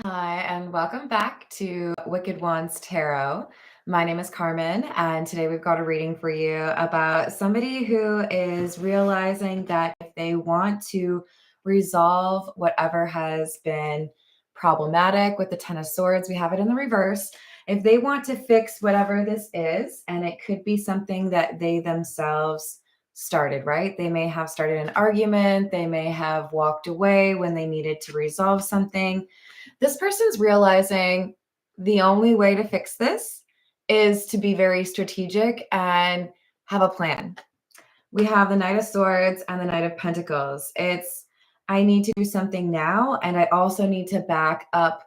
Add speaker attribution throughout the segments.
Speaker 1: Hi, and welcome back to Wicked Ones Tarot. My name is Carmen, and today we've got a reading for you about somebody who is realizing that if they want to resolve whatever has been problematic with the Ten of Swords, we have it in the reverse. If they want to fix whatever this is, and it could be something that they themselves started, right? They may have started an argument, they may have walked away when they needed to resolve something. This person's realizing the only way to fix this is to be very strategic and have a plan. We have the Knight of Swords and the Knight of Pentacles. I need to do something now, and I also need to back up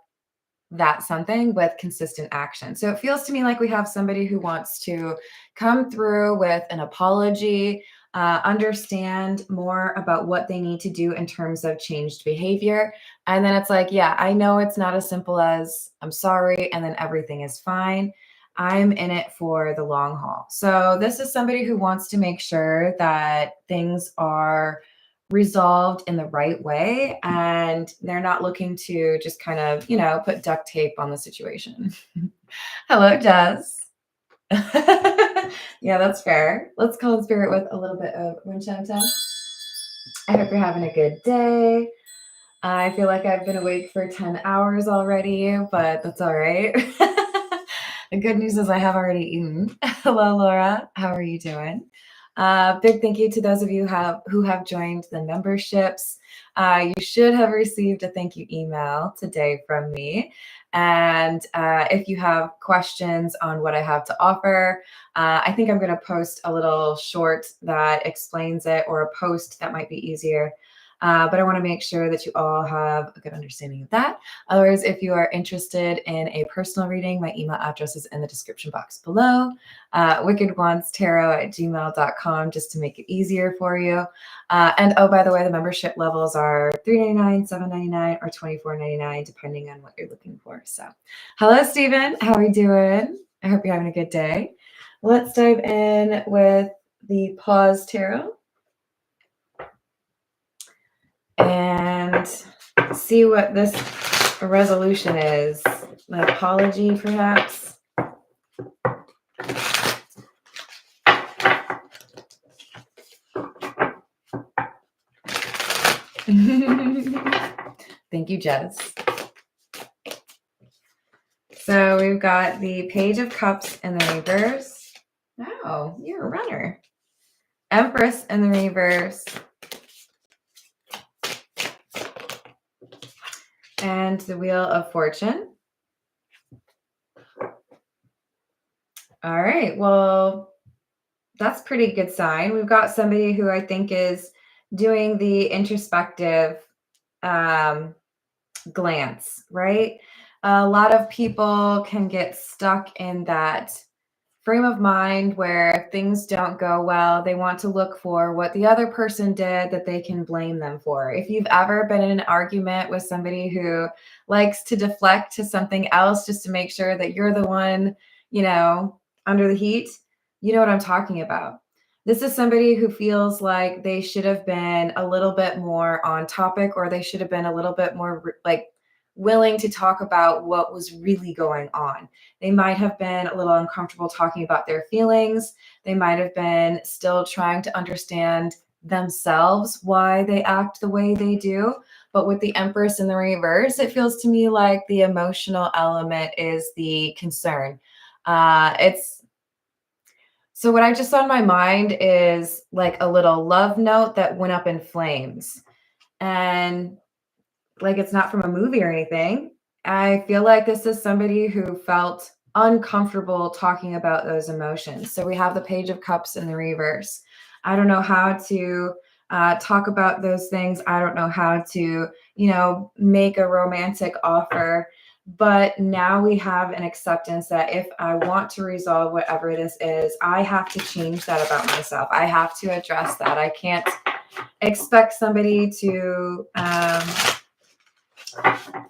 Speaker 1: that something with consistent action. So it feels to me like we have somebody who wants to come through with an apology, understand more about what they need to do in terms of changed behavior. And then it's like, yeah, I know it's not as simple as I'm sorry and then everything is fine. I'm in it for the long haul. So this is somebody who wants to make sure that things are resolved in the right way and they're not looking to just kind of, put duct tape on the situation. Hello, Jess. Yeah, that's fair. Let's call in spirit with a little bit of Winchanta. I hope you're having a good day. I feel like I've been awake for 10 hours already, but that's all right. The good news is I have already eaten. Hello, Laura. How are you doing? Big thank you to those of you who have joined the memberships. You should have received a thank you email today from me. And if you have questions on what I have to offer, I think I'm going to post a little short that explains it, or a post that might be easier. But I want to make sure that you all have a good understanding of that. Otherwise, if you are interested in a personal reading, my email address is in the description box below, wickedwandstarot@gmail.com, just to make it easier for you. And oh, by the way, the membership levels are $3.99, $7.99, or $24.99, depending on what you're looking for. So hello, Stephen. How are you doing? I hope you're having a good day. Let's dive in with the Pause Tarot and see what this resolution is. An apology, perhaps. Thank you, Jess. So we've got the Page of Cups in the reverse. Oh, you're a runner. Empress in the reverse. And the Wheel of Fortune. All right, well, that's pretty good sign. We've got somebody who I think is doing the introspective glance, right? A lot of people can get stuck in that frame of mind where if things don't go well, they want to look for what the other person did that they can blame them for. If you've ever been in an argument with somebody who likes to deflect to something else just to make sure that you're the one, under the heat, you know what I'm talking about. This is somebody who feels like they should have been a little bit more on topic, or they should have been a little bit more willing to talk about what was really going on. They might have been a little uncomfortable talking about their feelings. They might have been still trying to understand themselves why they act the way they do. But with the Empress in the reverse, it feels to me like the emotional element is the concern. So what I just saw in my mind is like a little love note that went up in flames. And like, it's not from a movie or anything. I feel like this is somebody who felt uncomfortable talking about those emotions. So we have the Page of Cups in the reverse. I don't know how to talk about those things. I don't know how to, make a romantic offer. But now we have an acceptance that if I want to resolve whatever this is, I have to change that about myself. I have to address that. I can't expect somebody to, I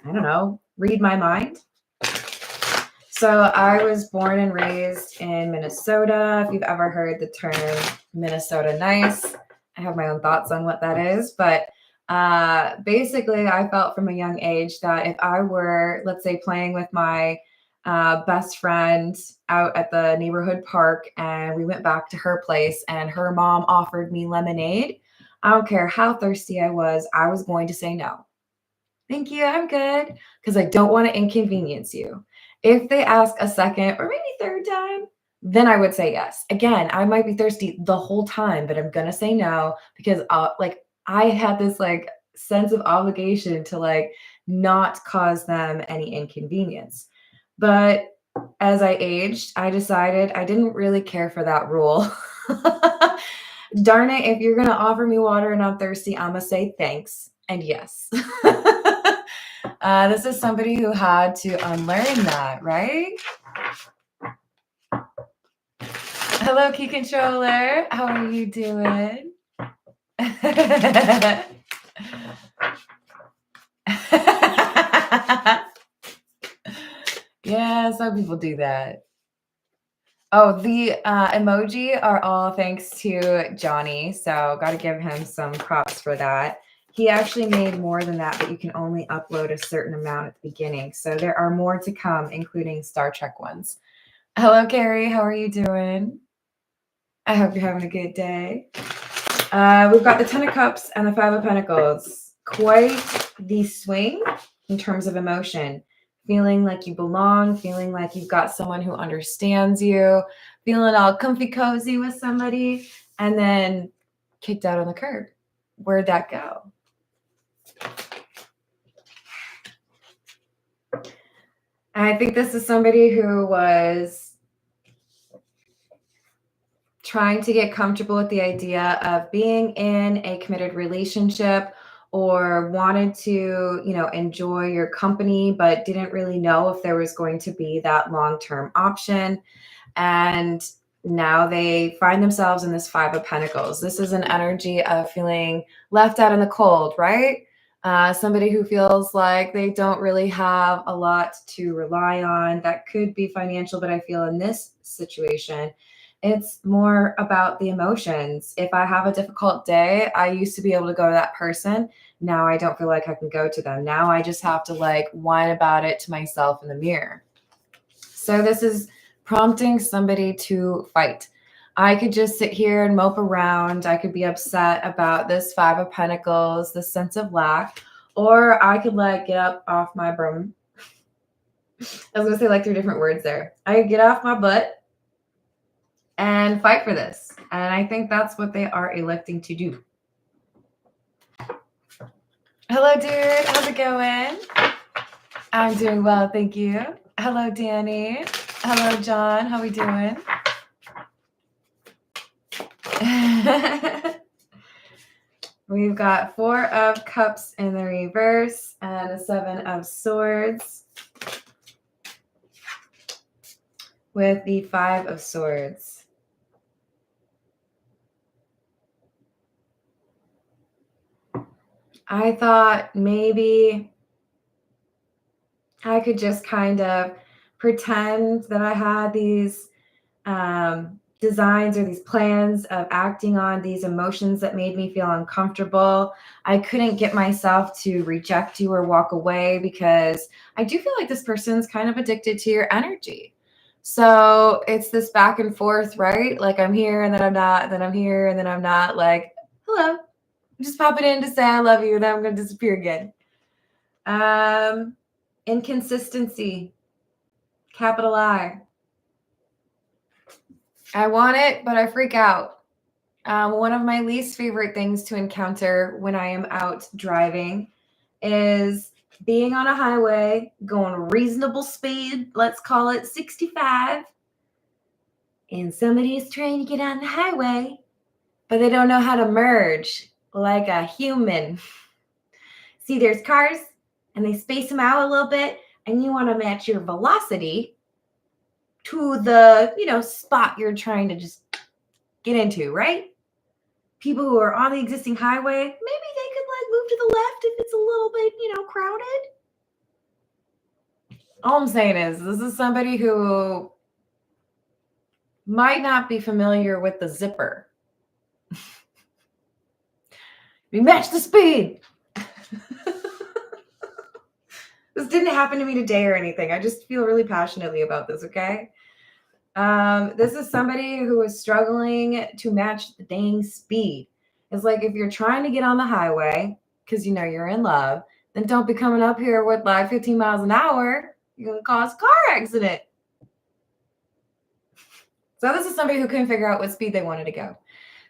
Speaker 1: don't know, read my mind. So I was born and raised in Minnesota. If you've ever heard the term Minnesota nice, I have my own thoughts on what that is. But Basically, I felt from a young age that if I were, let's say, playing with my best friend out at the neighborhood park and we went back to her place and her mom offered me lemonade, I don't care how thirsty I was going to say no. Thank you, I'm good. Because I don't want to inconvenience you. If they ask a second or maybe third time, then I would say yes. Again, I might be thirsty the whole time, but I'm gonna say no because like I had this like sense of obligation to like not cause them any inconvenience. But as I aged, I decided I didn't really care for that rule. Darn it, if you're gonna offer me water and I'm thirsty, I'm gonna say thanks and yes. This is somebody who had to unlearn that, right? Hello, Key Controller. How are you doing? Yeah, some people do that. Oh, the emoji are all thanks to Johnny. So got to give him some props for that. He actually made more than that, but you can only upload a certain amount at the beginning. So there are more to come, including Star Trek ones. Hello, Carrie. How are you doing? I hope you're having a good day. We've got the Ten of Cups and the Five of Pentacles. Quite the swing in terms of emotion. Feeling like you belong, feeling like you've got someone who understands you, feeling all comfy cozy with somebody, and then kicked out on the curb. Where'd that go? I think this is somebody who was trying to get comfortable with the idea of being in a committed relationship or wanted to, enjoy your company, but didn't really know if there was going to be that long-term option. And now they find themselves in this Five of Pentacles. This is an energy of feeling left out in the cold, right? Somebody who feels like they don't really have a lot to rely on. That could be financial, but I feel in this situation, it's more about the emotions. If I have a difficult day, I used to be able to go to that person. Now I don't feel like I can go to them. Now I just have to like whine about it to myself in the mirror. So this is prompting somebody to fight. I could just sit here and mope around. I could be upset about this Five of Pentacles, this sense of lack, or I could like get up off my broom. I was gonna say like 3 different words there. I could get off my butt and fight for this. And I think that's what they are electing to do. Hello, dude. How's it going? I'm doing well, thank you. Hello, Danny. Hello, John. How we doing? We've got 4 of Cups in the reverse and a 7 of Swords with the 5 of Swords. I thought maybe I could just kind of pretend that I had these designs or these plans of acting on these emotions that made me feel uncomfortable. I couldn't get myself to reject you or walk away because I do feel like this person's kind of addicted to your energy. So it's this back and forth, right? Like I'm here and then I'm not, and then I'm here and then I'm not. Like, hello, I'm just popping in to say I love you, and then I'm going to disappear again. Inconsistency, capital I. I want it, but I freak out. One of my least favorite things to encounter when I am out driving is being on a highway, going reasonable speed, let's call it 65, and somebody is trying to get on the highway, but they don't know how to merge like a human. See, there's cars, and they space them out a little bit, and you want to match your velocity to the, spot you're trying to just get into, right? People who are on the existing highway, maybe they could like move to the left if it's a little bit, crowded. All I'm saying is this is somebody who might not be familiar with the zipper. We match the speed. This didn't happen to me today or anything. I just feel really passionately about this, okay? This is somebody who is struggling to match the dang speed. It's like if you're trying to get on the highway because you know you're in love, then don't be coming up here with like 15 miles an hour. You're going to cause a car accident. So this is somebody who couldn't figure out what speed they wanted to go.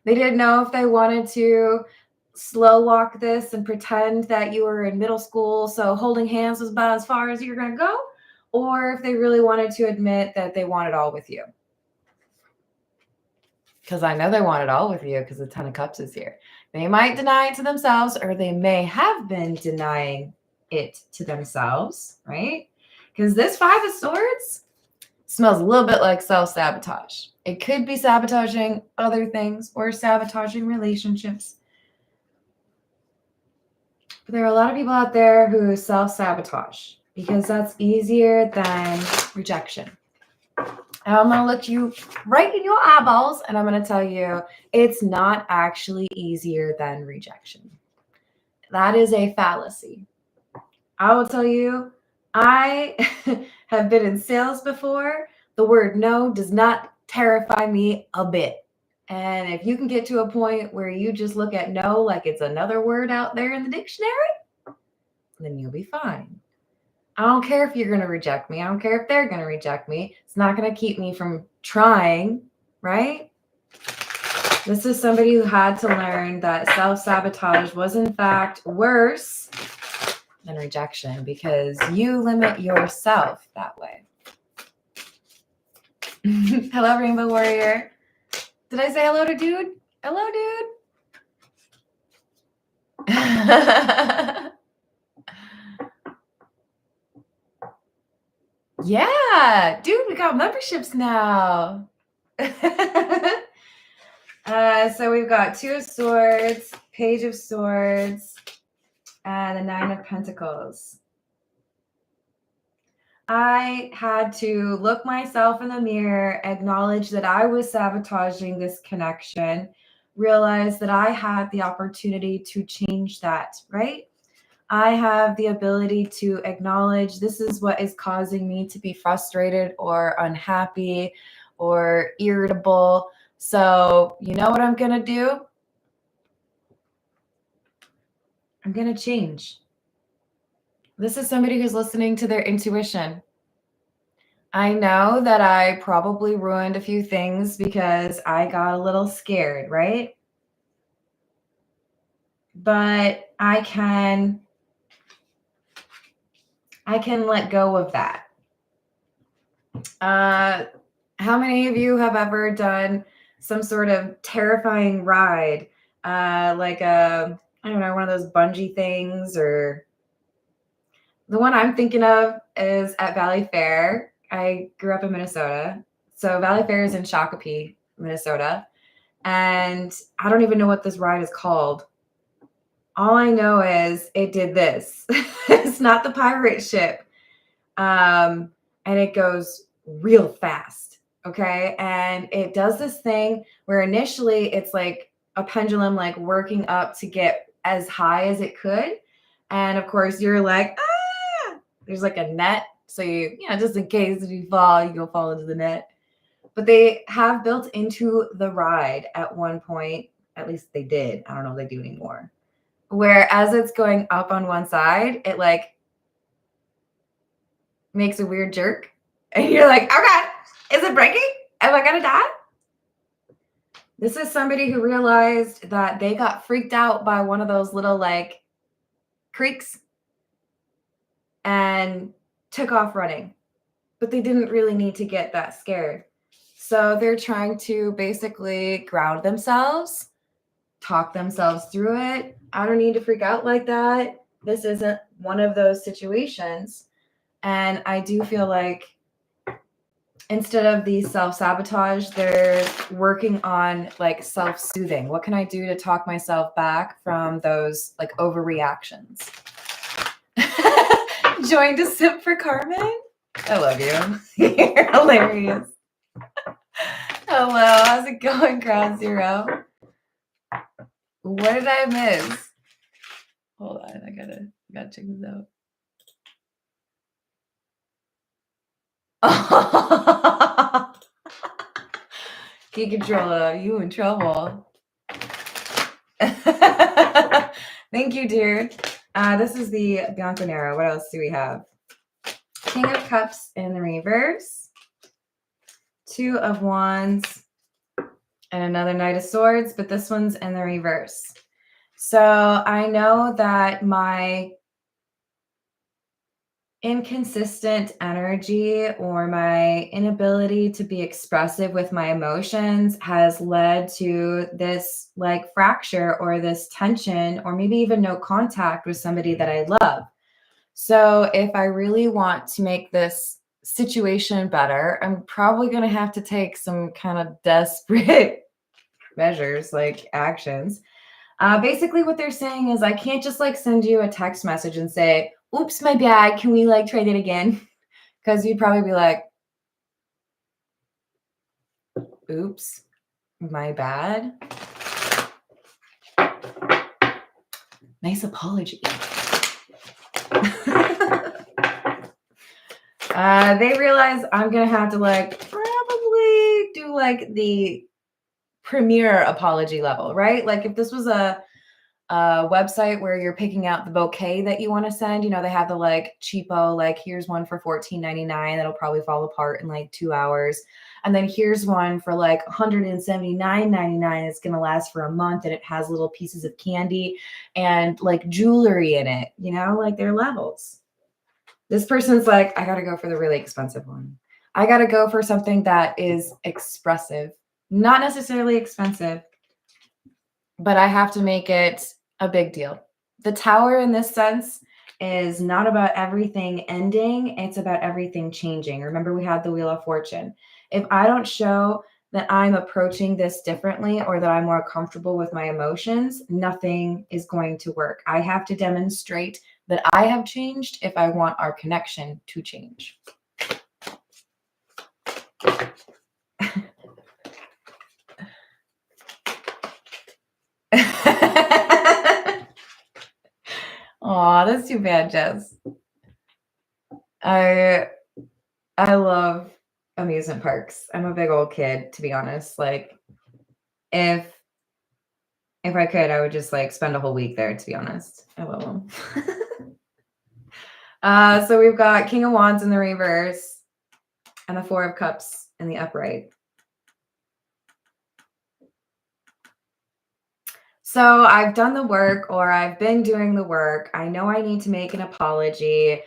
Speaker 1: They didn't know if they wanted to slow walk this and pretend that you were in middle school, so holding hands was about as far as you're going to go, or if they really wanted to admit that they want it all with you. Because I know they want it all with you because the Ten of Cups is here. They might deny it to themselves, or they may have been denying it to themselves, right? Because this Five of Swords smells a little bit like self-sabotage. It could be sabotaging other things or sabotaging relationships. But there are a lot of people out there who self-sabotage because that's easier than rejection. And I'm going to look you right in your eyeballs and I'm going to tell you it's not actually easier than rejection. That is a fallacy. I will tell you, I have been in sales before. The word no does not terrify me a bit. And if you can get to a point where you just look at no like it's another word out there in the dictionary, then you'll be fine. I don't care if you're going to reject me. I don't care if they're going to reject me. It's not going to keep me from trying, right? This is somebody who had to learn that self-sabotage was in fact worse than rejection because you limit yourself that way. Hello, Rainbow Warrior. Did I say hello to dude? Hello, dude. Yeah, dude, we got memberships now. So we've got Two of Swords, Page of Swords, and the Nine of Pentacles. I had to look myself in the mirror, acknowledge that I was sabotaging this connection, realize that I had the opportunity to change that, right? I have the ability to acknowledge this is what is causing me to be frustrated or unhappy or irritable. So you know what I'm going to do? I'm going to change. This is somebody who's listening to their intuition. I know that I probably ruined a few things because I got a little scared, right? But I can let go of that. How many of you have ever done some sort of terrifying ride, like I don't know, one of those bungee things? Or the one I'm thinking of is at Valley Fair. I grew up in Minnesota, so Valley Fair is in Shakopee, Minnesota, and I don't even know what this ride is called. All I know is it did this. It's not the pirate ship, and it goes real fast. Okay. And it does this thing where initially it's like a pendulum, like working up to get as high as it could. And of course you're like, ah, there's like a net. So you know, just in case if you fall, you go fall into the net. But they have built into the ride at one point, at least they did. I don't know if they do anymore. Where as it's going up on one side, it like makes a weird jerk. And you're like, okay, is it breaking? Am I gonna die? This is somebody who realized that they got freaked out by one of those little like creaks and took off running. But they didn't really need to get that scared. So they're trying to basically ground themselves, talk themselves through it. I don't need to freak out like that. This isn't one of those situations. And I do feel like instead of the self-sabotage, they're working on like self-soothing. What can I do to talk myself back from those like overreactions? Joined a sip for Carmen. I love you. You're hilarious. Hello, how's it going, Ground Zero? What did I miss? Hold on, I gotta check this out. Key controller, you in trouble. Thank you, dear. This is the Bianco Nero. What else do we have? King of Cups in the reverse. Two of Wands. And another Knight of Swords, but this one's in the reverse. So I know that my inconsistent energy or my inability to be expressive with my emotions has led to this like fracture or this tension or maybe even no contact with somebody that I love. So if I really want to make this situation better, I'm probably going to have to take some kind of desperate measures, like actions. Basically what they're saying is I can't just like send you a text message and say, oops, my bad. Can we like try that again? Because you'd probably be like, oops, my bad. Nice apology. They realize I'm going to have to like probably do like the premier apology level, right? Like if this was a website where you're picking out the bouquet that you want to send, you know, they have the like cheapo, like here's one for $14.99 that'll probably fall apart in like 2 hours. And then here's one for like $179.99. It's going to last for a month and it has little pieces of candy and like jewelry in it, you know, like they're levels. This person's like, I got to go for the really expensive one. I got to go for something that is expressive, not necessarily expensive, but I have to make it a big deal. The Tower in this sense is not about everything ending. It's about everything changing. Remember, we had the Wheel of Fortune. If I don't show that I'm approaching this differently or that I'm more comfortable with my emotions, nothing is going to work. I have to demonstrate that I have changed if I want our connection to change. Aw, that's too bad, Jess. I love amusement parks. I'm a big old kid, to be honest. Like, if I could, I would just like spend a whole week there, to be honest. I love them. So we've got King of Wands in the reverse and the Four of Cups in the upright. So I've done the work, or I've been doing the work. I know I need to make an apology.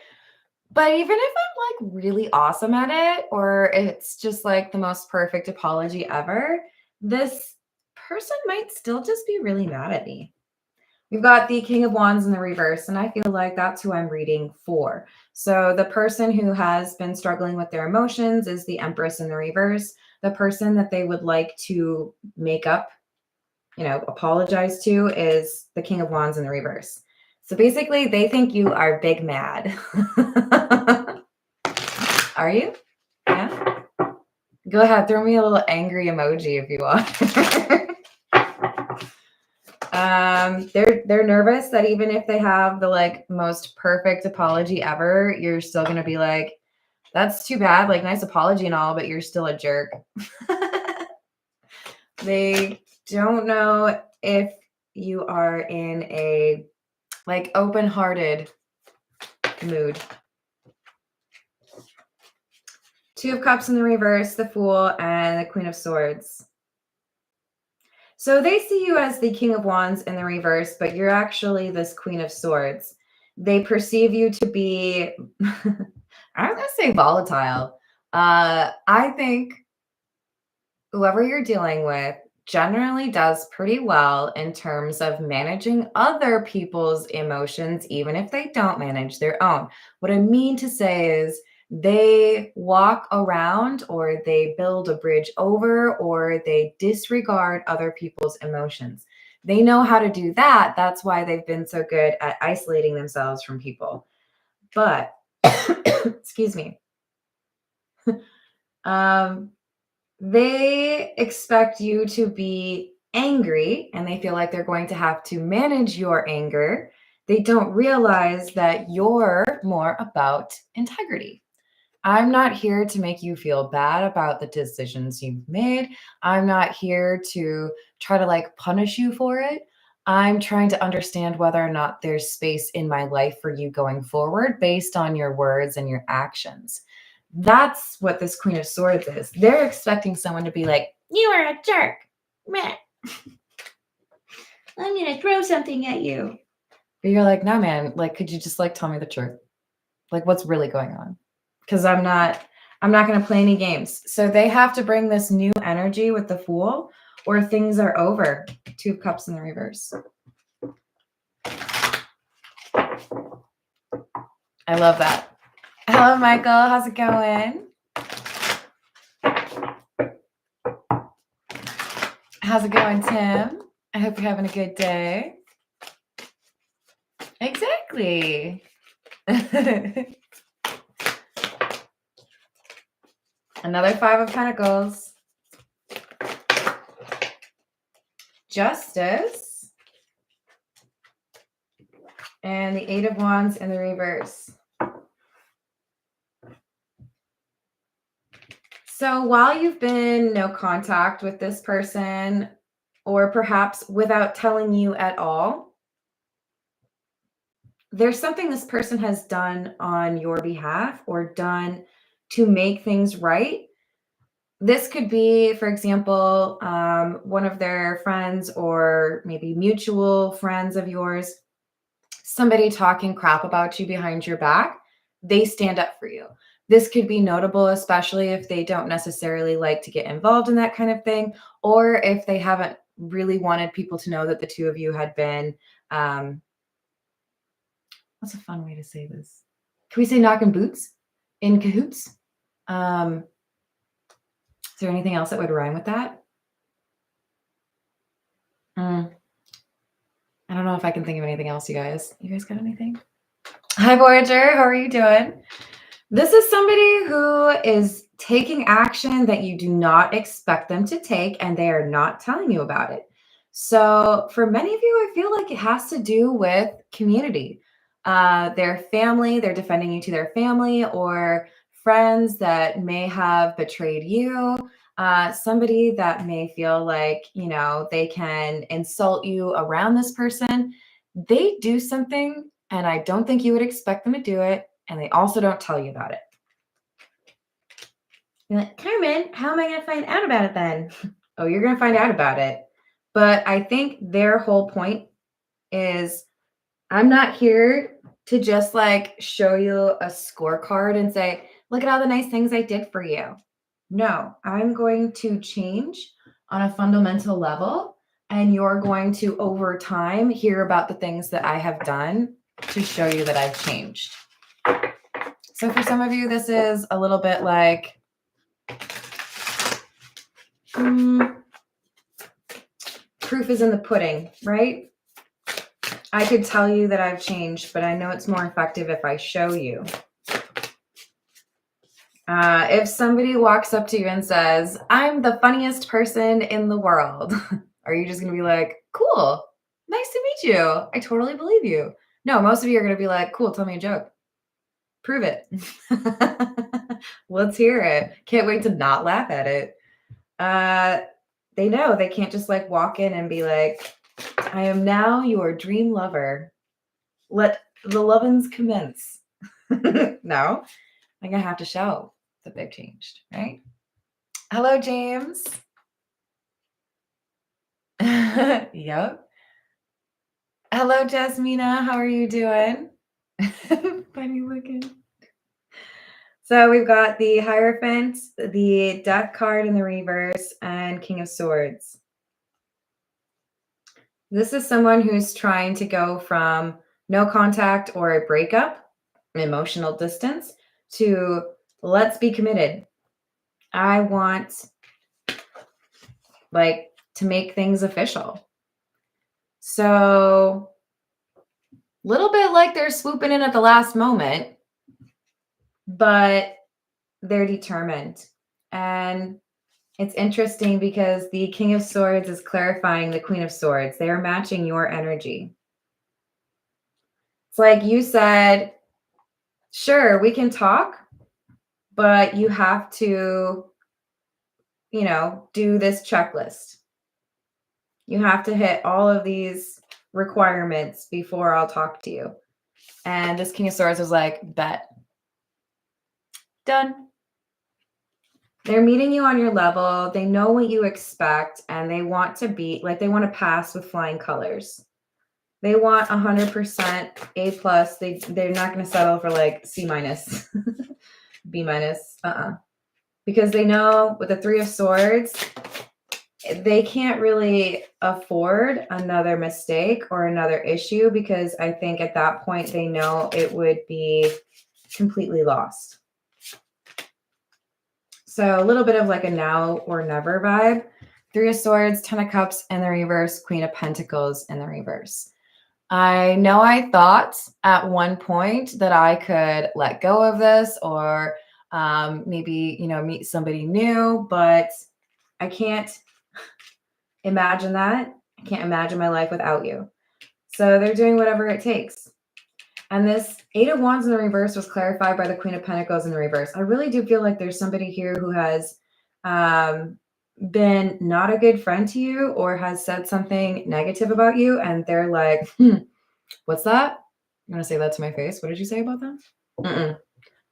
Speaker 1: But even if I'm like really awesome at it, or it's just like the most perfect apology ever, this person might still just be really mad at me. We've got the King of Wands in the reverse, and I feel like that's who I'm reading for. So the person who has been struggling with their emotions is the Empress in the reverse. The person that they would like to make up, you know, apologize to is the King of Wands in the reverse. So basically, they think you are big mad. Are you? Yeah? Go ahead, throw me a little angry emoji if you want. They're nervous that even if they have the like most perfect apology ever, you're still gonna be like, that's too bad. Like, nice apology and all, but you're still a jerk. They don't know if you are in a like open-hearted mood. Two of Cups in the reverse, the Fool, and the Queen of Swords. So they see you as the King of Wands in the reverse, but you're actually this Queen of Swords. They perceive you to be, I'm going to say volatile. I think whoever you're dealing with generally does pretty well in terms of managing other people's emotions, even if they don't manage their own. What I mean to say is they walk around, or they build a bridge over, or they disregard other people's emotions. They know how to do that. That's why they've been so good at isolating themselves from people. But, excuse me. They expect you to be angry, and they feel like they're going to have to manage your anger. They don't realize that you're more about integrity. I'm not here to make you feel bad about the decisions you've made. I'm not here to try to like punish you for it. I'm trying to understand whether or not there's space in my life for you going forward based on your words and your actions. That's what this Queen of Swords is. They're expecting someone to be like, "You are a jerk. Meh. I'm going to throw something at you." But you're like, "No, man, like, could you just like tell me the truth? Like, what's really going on?" Because I'm not going to play any games. So they have to bring this new energy with the Fool, or things are over. Two of Cups in the reverse. I love that. Hello, Michael. How's it going? How's it going, Tim? I hope you're having a good day. Exactly. Another Five of Pentacles. Justice. And the Eight of Wands in the reverse. So while you've been no contact with this person, or perhaps without telling you at all, there's something this person has done on your behalf or done to make things right. This could be, for example, one of their friends or maybe mutual friends of yours, somebody talking crap about you behind your back. They stand up for you. This could be notable, especially if they don't necessarily like to get involved in that kind of thing, or if they haven't really wanted people to know that the two of you had been, what's a fun way to say this? Can we say knocking boots? In cahoots? Is there anything else that would rhyme with that? I don't know if I can think of anything else, you guys. You guys got anything? Hi, Voyager. How are you doing? This is somebody who is taking action that you do not expect them to take, and they are not telling you about it. So for many of you, I feel like it has to do with community. Their family, they're defending you to their family, or friends that may have betrayed you. Somebody that may feel like, they can insult you around this person. They do something, and I don't think you would expect them to do it, and they also don't tell you about it. You're like, Carmen, how am I going to find out about it then? Oh, you're going to find out about it. But I think their whole point is, I'm not here to just like show you a scorecard and say, look at all the nice things I did for you. No, I'm going to change on a fundamental level, and you're going to, over time, hear about the things that I have done to show you that I've changed. So for some of you, this is a little bit like, proof is in the pudding, right? I could tell you that I've changed, but I know it's more effective if I show you. If somebody walks up to you and says, I'm the funniest person in the world, are you just going to be like, cool, nice to meet you, I totally believe you? No, most of you are going to be like, cool, tell me a joke. Prove it. Let's hear it. Can't wait to not laugh at it. They know they can't just like walk in and be like, I am now your dream lover. Let the lovin's commence. No, I'm going to have to show that they've changed, right? Hello, James. Yep. Hello, Jasmina. How are you doing? Funny looking. So we've got the Hierophant, the Death card in the reverse, and King of Swords. This is someone who's trying to go from no contact or a breakup, emotional distance, to let's be committed. I want to make things official. So a little bit like they're swooping in at the last moment, but they're determined. And it's interesting because the King of Swords is clarifying the Queen of Swords. They are matching your energy. It's like you said, sure, we can talk, but you have to, you know, do this checklist. You have to hit all of these requirements before I'll talk to you. And this King of Swords was like, bet. Done. They're meeting you on your level. They know what you expect, and they want to be like, they want to pass with flying colors. They want 100% A plus. They're not going to settle for like C minus, B minus. Because they know with the Three of Swords, they can't really afford another mistake or another issue, because I think at that point they know it would be completely lost. So a little bit of like a now or never vibe. Three of Swords, Ten of Cups in the reverse, Queen of Pentacles in the reverse. I know I thought at one point that I could let go of this, or maybe, you know, meet somebody new, but I can't imagine that. I can't imagine my life without you. So they're doing whatever it takes. And this Eight of Wands in the reverse was clarified by the Queen of Pentacles in the reverse. I really do feel like there's somebody here who has been not a good friend to you, or has said something negative about you, and they're like, what's that? I'm going to say that to my face. What did you say about them?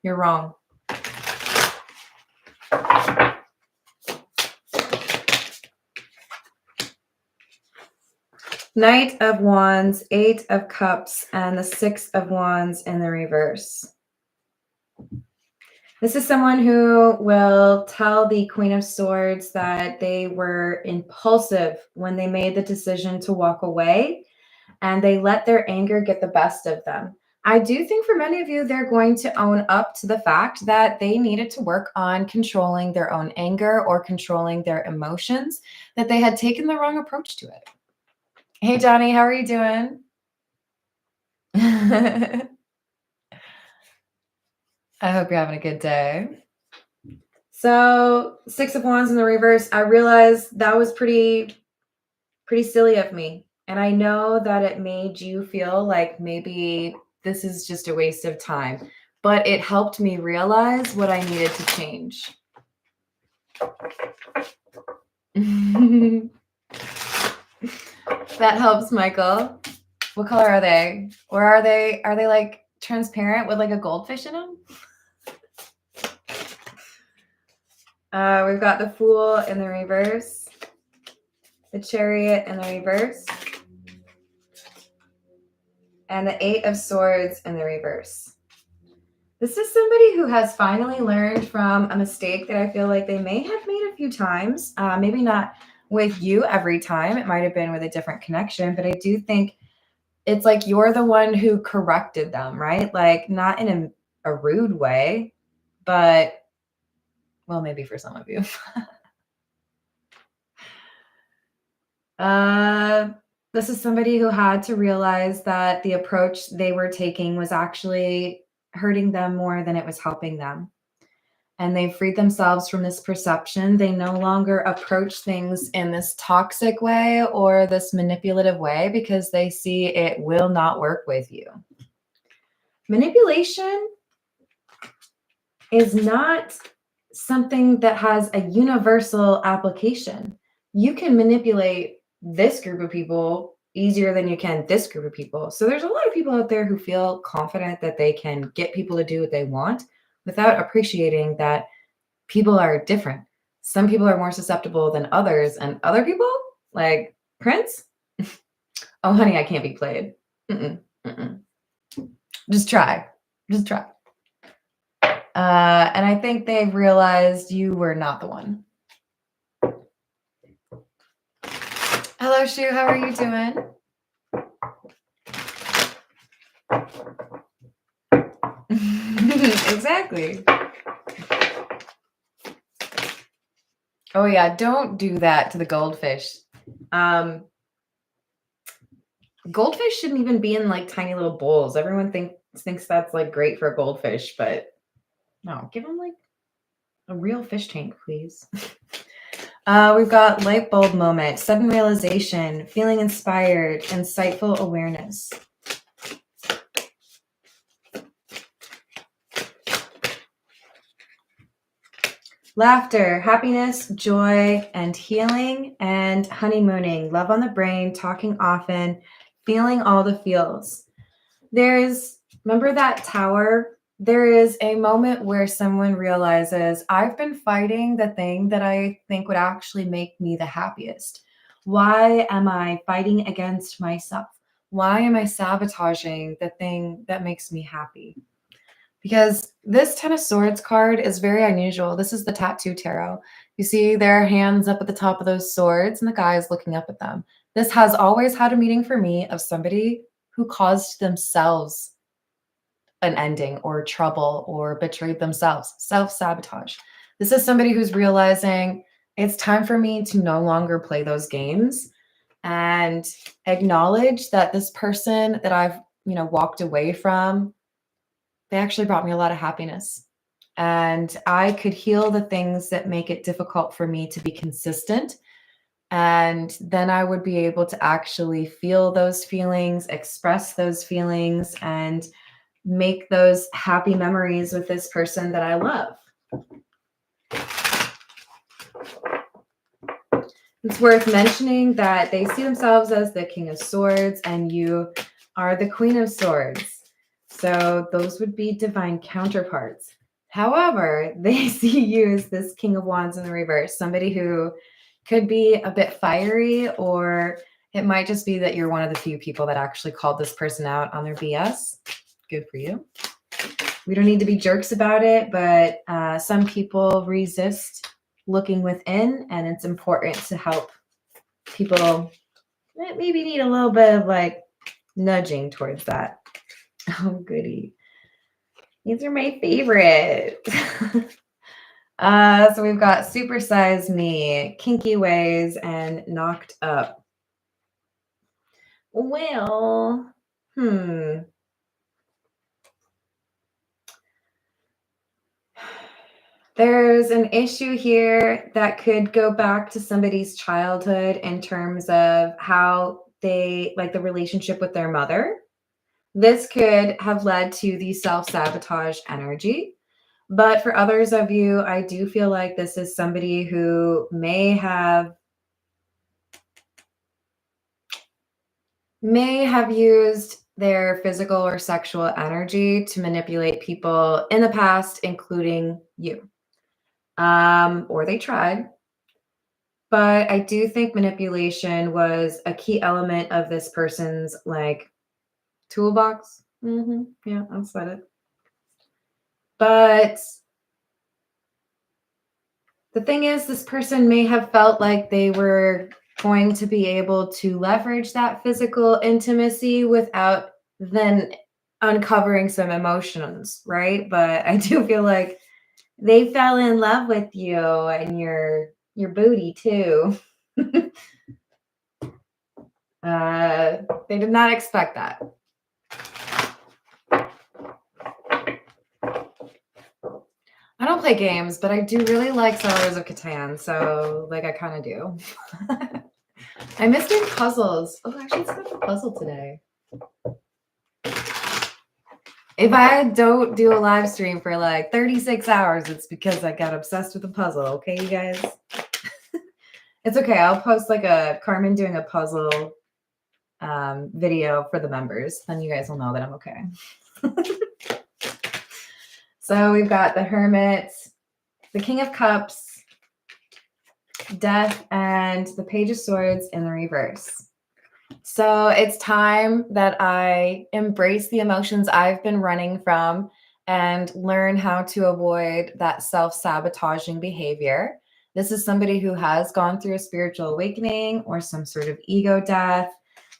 Speaker 1: You're wrong. Knight of Wands, Eight of Cups, and the Six of Wands in the reverse. This is someone who will tell the Queen of Swords that they were impulsive when they made the decision to walk away, and they let their anger get the best of them. I do think for many of you, they're going to own up to the fact that they needed to work on controlling their own anger or controlling their emotions, that they had taken the wrong approach to it. Hey, Johnny, how are you doing? I hope you're having a good day. So, Six of Wands in the reverse, I realized that was pretty silly of me. And I know that it made you feel like maybe this is just a waste of time, but it helped me realize what I needed to change. That helps, Michael. What color are they? Or are they like transparent with like a goldfish in them? We've got the Fool in the reverse, the Chariot in the reverse, and the Eight of Swords in the reverse. This is somebody who has finally learned from a mistake that I feel like they may have made a few times. Maybe not with you every time. It might have been with a different connection, but I do think it's like you're the one who corrected them, right? Like not in a rude way, but well, maybe for some of you. This is somebody who had to realize that the approach they were taking was actually hurting them more than it was helping them. And they freed themselves from this perception. They no longer approach things in this toxic way or this manipulative way, because they see it will not work with you. Manipulation is not something that has a universal application. You can manipulate this group of people easier than you can this group of people. So there's a lot of people out there who feel confident that they can get people to do what they want without appreciating that people are different. Some people are more susceptible than others, and other people, like Prince, oh honey, I can't be played. Just try. And I think they've realized you were not the one. Hello, Shu. How are you doing? Exactly. Oh, yeah. Don't do that to the goldfish. Goldfish shouldn't even be in like tiny little bowls. Everyone thinks that's like great for a goldfish, but no, give them like a real fish tank, please. We've got light bulb moment, sudden realization, feeling inspired, insightful awareness. Laughter, happiness, joy, and healing, and honeymooning, love on the brain, talking often, feeling all the feels. Remember that tower? There is a moment where someone realizes, I've been fighting the thing that I think would actually make me the happiest. Why am I fighting against myself? Why am I sabotaging the thing that makes me happy? Because this Ten of Swords card is very unusual. This is the Tattoo Tarot. You see their hands up at the top of those swords, and the guy is looking up at them. This has always had a meaning for me of somebody who caused themselves an ending or trouble or betrayed themselves, self-sabotage. This is somebody who's realizing it's time for me to no longer play those games and acknowledge that this person that I've, walked away from, they actually brought me a lot of happiness. And I could heal the things that make it difficult for me to be consistent. And then I would be able to actually feel those feelings, express those feelings, and make those happy memories with this person that I love. It's worth mentioning that they see themselves as the King of Swords and you are the Queen of Swords. So those would be divine counterparts. However, they see you as this King of Wands in the reverse, somebody who could be a bit fiery, or it might just be that you're one of the few people that actually called this person out on their BS. Good for you. We don't need to be jerks about it, but some people resist looking within, and it's important to help people that maybe need a little bit of like nudging towards that. Oh, goody. These are my favorite. So we've got Supersize Me, Kinky Ways, and Knocked Up. Well, There's an issue here that could go back to somebody's childhood in terms of how they like the relationship with their mother. This could have led to the self-sabotage energy. But for others of you, I do feel like this is somebody who may have used their physical or sexual energy to manipulate people in the past, including you. Or they tried. But I do think manipulation was a key element of this person's like toolbox. Yeah, I said it. But the thing is, this person may have felt like they were going to be able to leverage that physical intimacy without then uncovering some emotions, right? But I do feel like they fell in love with you and your booty too. They did not expect that. I don't play games, but I do really like Settlers of Catan, so like I kind of do. I miss doing puzzles. Oh, I should set up a puzzle today. If I don't do a live stream for like 36 hours, it's because I got obsessed with a puzzle. Okay, you guys? It's okay. I'll post like a Carmen doing a puzzle video for the members. Then you guys will know that I'm okay. So we've got the Hermit, the King of Cups, Death, and the Page of Swords in the reverse. So it's time that I embrace the emotions I've been running from and learn how to avoid that self-sabotaging behavior. This is somebody who has gone through a spiritual awakening or some sort of ego death.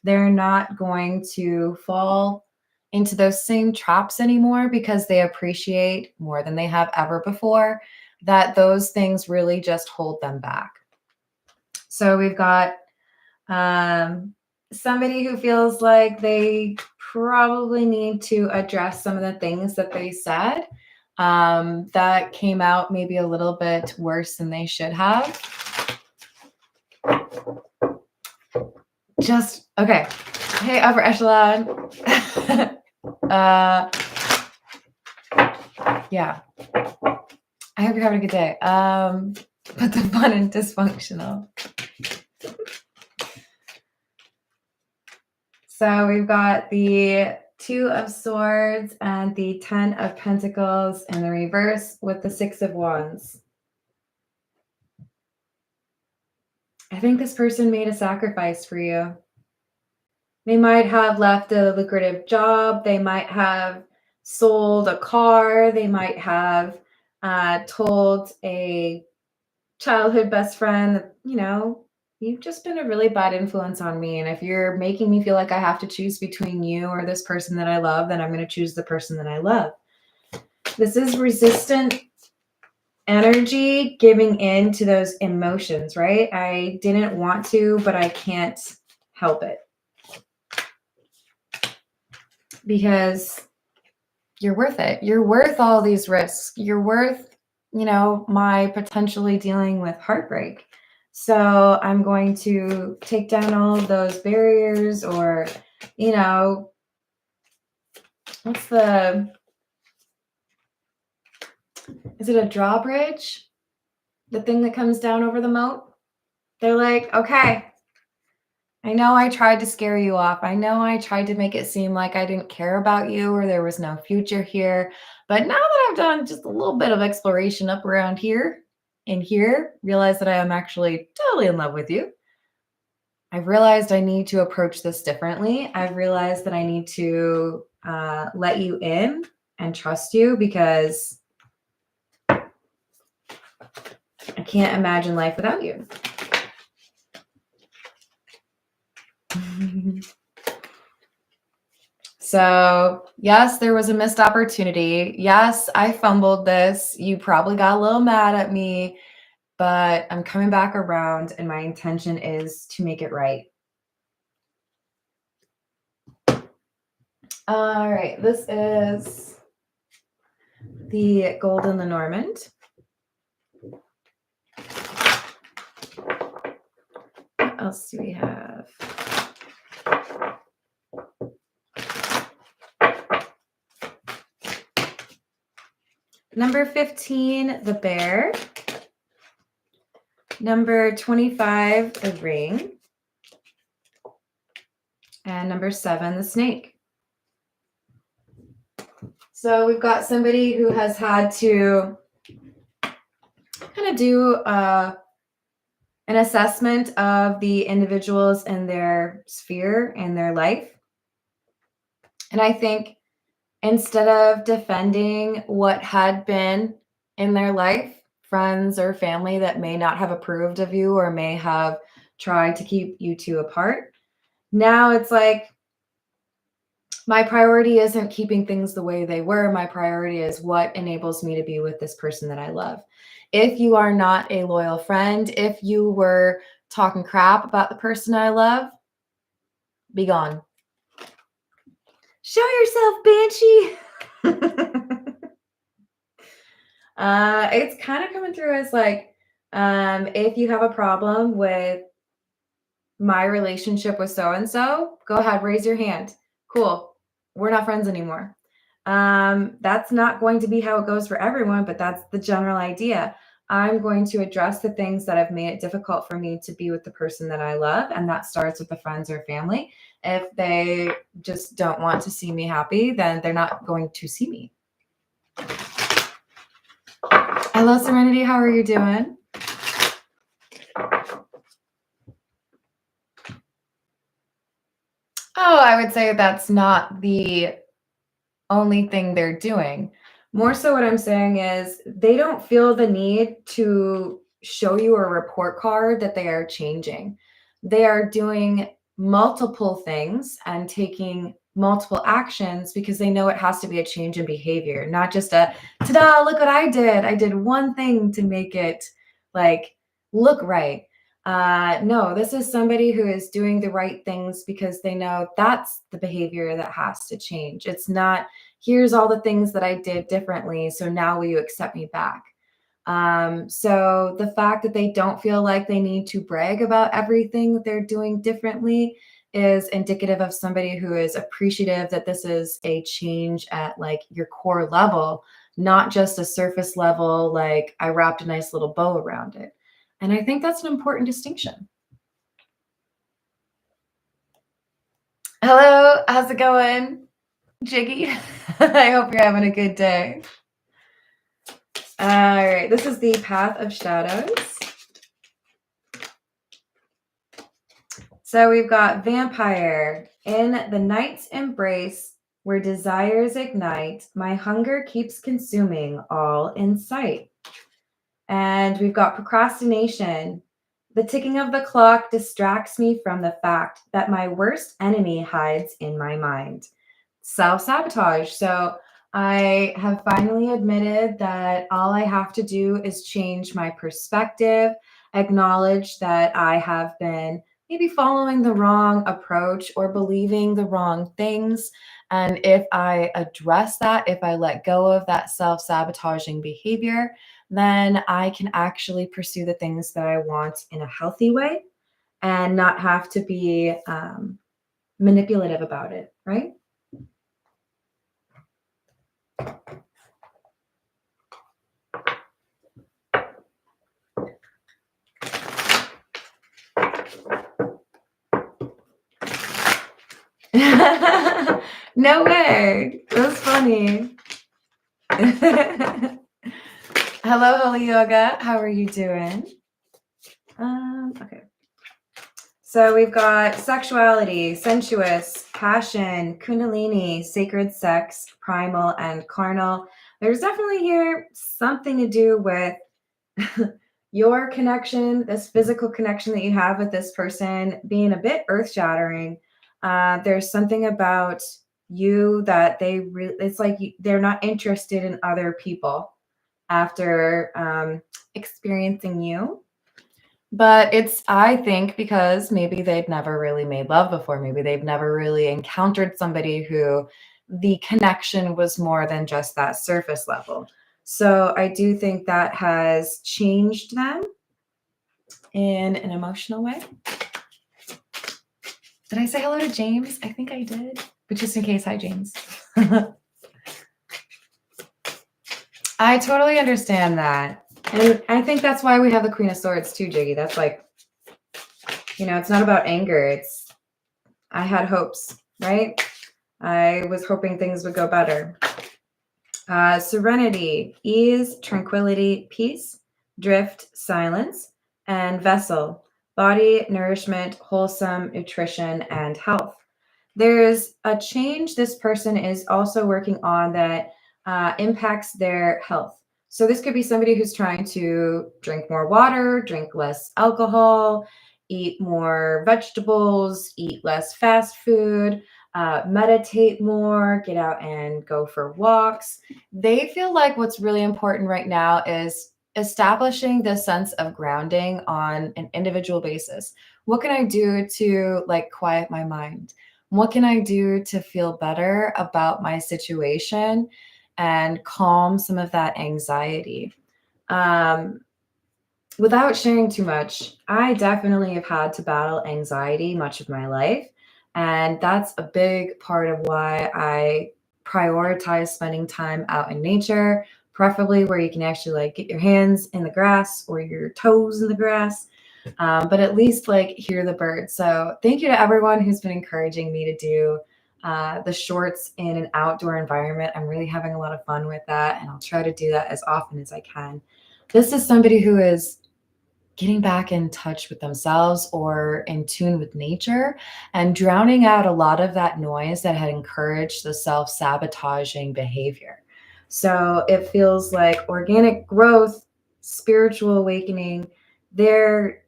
Speaker 1: They're not going to fall into those same traps anymore because they appreciate more than they have ever before that those things really just hold them back. So we've got somebody who feels like they probably need to address some of the things that they said that came out maybe a little bit worse than they should have. Just, okay. Hey, upper echelon. Yeah. I hope you're having a good day. But the fun and dysfunctional. So we've got the Two of Swords and the 10 of Pentacles in the reverse with the 6 of Wands. I think this person made a sacrifice for you. They might have left a lucrative job. They might have sold a car. They might have told a childhood best friend that, you've just been a really bad influence on me. And if you're making me feel like I have to choose between you or this person that I love, then I'm going to choose the person that I love. This is resistant energy giving in to those emotions, right? I didn't want to, but I can't help it. Because you're worth it. You're worth all these risks. You're worth, my potentially dealing with heartbreak. So I'm going to take down all of those barriers, or, is it a drawbridge? The thing that comes down over the moat? They're like, okay, I know I tried to scare you off. I know I tried to make it seem like I didn't care about you or there was no future here. But now that I've done just a little bit of exploration up around here and here, realize that I am actually totally in love with you. I've realized I need to approach this differently. I've realized that I need to let you in and trust you, because I can't imagine life without you. So yes, there was a missed opportunity. Yes, I fumbled this. You probably got a little mad at me, but I'm coming back around and my intention is to make it right. All right, this is the Gold and the Normand. What else do we have? Number 15, the Bear. Number 25, the Ring. And number 7, the Snake. So we've got somebody who has had to kind of do an assessment of the individuals in their sphere and their life. And I think instead of defending what had been in their life, friends or family that may not have approved of you or may have tried to keep you two apart, now it's like, my priority isn't keeping things the way they were. My priority is what enables me to be with this person that I love. If you are not a loyal friend, if you were talking crap about the person I love, be gone. Show yourself, Banshee. It's kind of coming through as like, if you have a problem with my relationship with so-and-so, go ahead, raise your hand. Cool. We're not friends anymore. That's not going to be how it goes for everyone, but that's the general idea. I'm going to address the things that have made it difficult for me to be with the person that I love. And that starts with the friends or family. If they just don't want to see me happy, then they're not going to see me. Hello, Serenity. How are you doing? Oh, I would say that's not the only thing they're doing. More so what I'm saying is they don't feel the need to show you a report card that they are changing. They are doing multiple things and taking multiple actions because they know it has to be a change in behavior, not just a ta-da, look what I did. I did one thing to make it like look right. No, this is somebody who is doing the right things because they know that's the behavior that has to change. It's not, here's all the things that I did differently, so now will you accept me back? So the fact that they don't feel like they need to brag about everything that they're doing differently is indicative of somebody who is appreciative that this is a change at like your core level, not just a surface level, like I wrapped a nice little bow around it. And I think that's an important distinction. Hello, how's it going, Jiggy? I hope you're having a good day. All right, this is the Path of Shadows. So we've got Vampire. In the night's embrace, where desires ignite, my hunger keeps consuming all in sight. And we've got Procrastination. The ticking of the clock distracts me from the fact that my worst enemy hides in my mind. Self-sabotage. So I have finally admitted that all I have to do is change my perspective, acknowledge that I have been maybe following the wrong approach or believing the wrong things. And if I address that, if I let go of that self-sabotaging behavior, then I can actually pursue the things that I want in a healthy way and not have to be manipulative about it, right? No way. That's funny. Hello, Holy Yoga. How are you doing? Okay. So we've got sexuality, sensuous, passion, kundalini, sacred sex, primal, and carnal. There's definitely here something to do with your connection, this physical connection that you have with this person being a bit earth-shattering. There's something about you that it's like they're not interested in other people after experiencing you. But it's, I think, because maybe they've never really made love before. Maybe they've never really encountered somebody who the connection was more than just that surface level. So I do think that has changed them in an emotional way. Did I say hello to James? I think I did. But just in case, hi, James. I totally understand that. And I think that's why we have the Queen of Swords too, Jiggy. That's like, it's not about anger. It's, I had hopes, right? I was hoping things would go better. Serenity, ease, tranquility, peace, drift, silence, and vessel, body, nourishment, wholesome nutrition, and health. There's a change this person is also working on that impacts their health. So this could be somebody who's trying to drink more water, drink less alcohol, eat more vegetables, eat less fast food, meditate more, get out and go for walks. They feel like what's really important right now is establishing this sense of grounding on an individual basis. What can I do to quiet my mind? What can I do to feel better about my situation and calm some of that anxiety? Without sharing too much, I definitely have had to battle anxiety much of my life. And that's a big part of why I prioritize spending time out in nature, preferably where you can actually get your hands in the grass or your toes in the grass. But at least hear the birds. So thank you to everyone who's been encouraging me to do the shorts in an outdoor environment. I'm really having a lot of fun with that, and I'll try to do that as often as I can. This is somebody who is getting back in touch with themselves or in tune with nature and drowning out a lot of that noise that had encouraged the self-sabotaging behavior. So it feels like organic growth, spiritual awakening, they're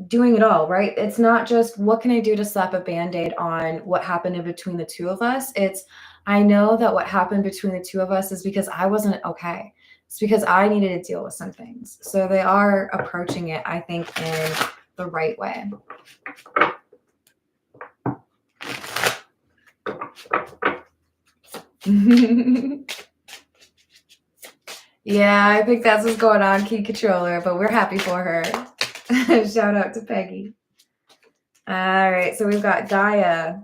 Speaker 1: doing it all, right? It's not just what can I do to slap a band-aid on what happened in between the two of us. It's, I know that what happened between the two of us is because I wasn't okay. It's because I needed to deal with some things. So they are approaching it, I think, in the right way. Yeah, I think that's what's going on, Key Controller, but we're happy for her. Shout out to Peggy. All right, so we've got Gaia,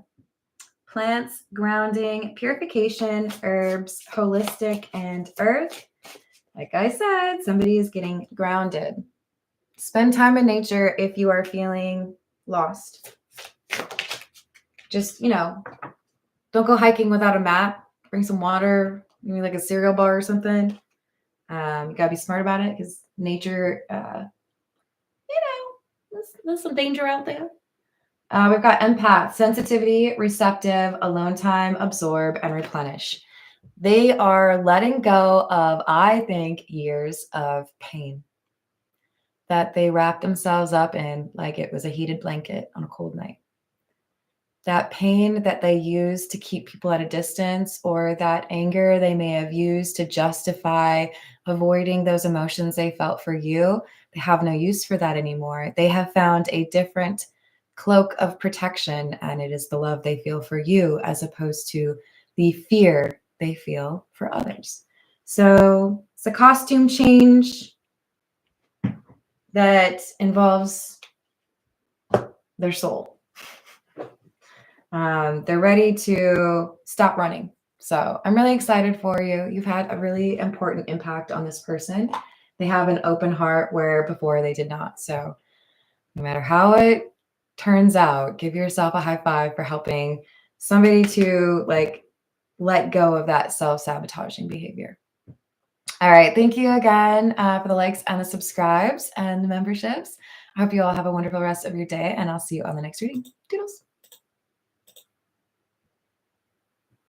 Speaker 1: plants, grounding, purification, herbs, holistic, and earth. Like I said, somebody is getting grounded. Spend time in nature if you are feeling lost. Just, don't go hiking without a map. Bring some water, maybe like a cereal bar or something. You gotta be smart about it because nature, there's some danger out there. We've got empath, sensitivity, receptive, alone time, absorb, and replenish. They are letting go of, I think, years of pain that they wrapped themselves up in like it was a heated blanket on a cold night. That pain that they use to keep people at a distance, or that anger they may have used to justify avoiding those emotions they felt for you, they have no use for that anymore. They have found a different cloak of protection, and it is the love they feel for you as opposed to the fear they feel for others. So it's a costume change that involves their soul. They're ready to stop running. So I'm really excited for you. You've had a really important impact on this person. They have an open heart where before they did not. So no matter how it turns out, give yourself a high five for helping somebody to let go of that self-sabotaging behavior. All right. Thank you again for the likes and the subscribes and the memberships. I hope you all have a wonderful rest of your day, and I'll see you on the next reading. Doodles.